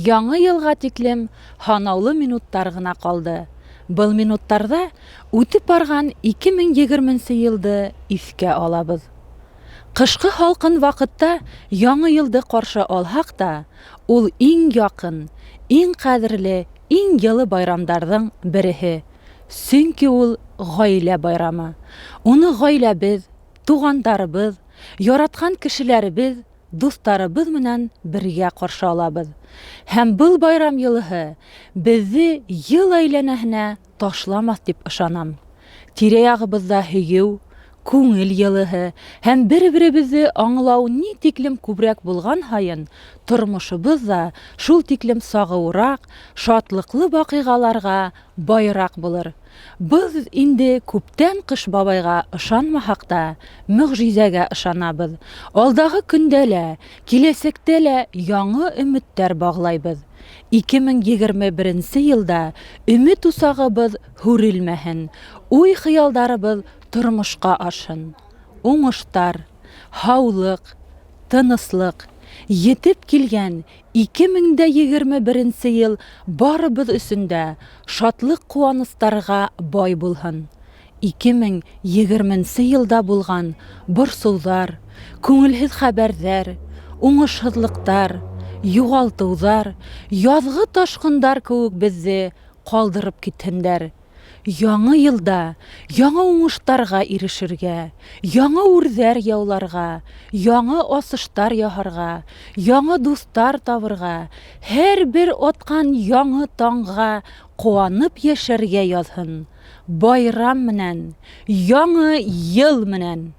яңа елга тиклем һанаулы минуттар гына калды. Был минуттарда үтеп барган 2020 елды искә алабыз. Кышкы халкын вакытта яңа елды каршы алһак та, ул иң якын, иң кадерле, иң йылы байрамдарның береһе. Сөнки ул гаилә байрамы. Уны гаиләбез, тугандарыбыз, яраткан кешеләребез, дусларыбыз менән бергә каршы алабыз. Һәм был байрам йылыһы безне ел әйләнәһенә ташламас дип ышанам. Тирә-ягыбызда һөю, күңел йылыһы һәм бер-беребезне аңлау ни тиклем күбрәк булган һайын, тормышыбыз да шул тиклем сагыурак, шатлыклы вакыйгаларга байрак булыр. Без инде күптән Кыш бабайга ышанмасак та, мөгъҗизәгә ышанабыз. Алдагы көндә лә, киләсәктә лә яңа өметтәр баглайбыз. 2021 елда өмет усагыбыз һүрелмәһен, уй-хыялдарыбыз тормышка ашын. Уңыштар, һаулык, тыныслык, етеп килгән 2021 ел барыбыз өчен дә шатлык куаныстарга бай булһын. 2020 елда булган борсулар, күңелһез хәбәрләр, уңышсызлыктар, югалтулар, язгы ташкындар кебек безне калдырып китһеннәр. Яңа елда яңа уңыштарга ирешергә, яңа үрзәр яуларга, яңа асыштар яһарга, яңа дустар табырга, һәр бер аткан яңа таңга куанып яшәргә язһын. Байрам менән, яңа ел менән.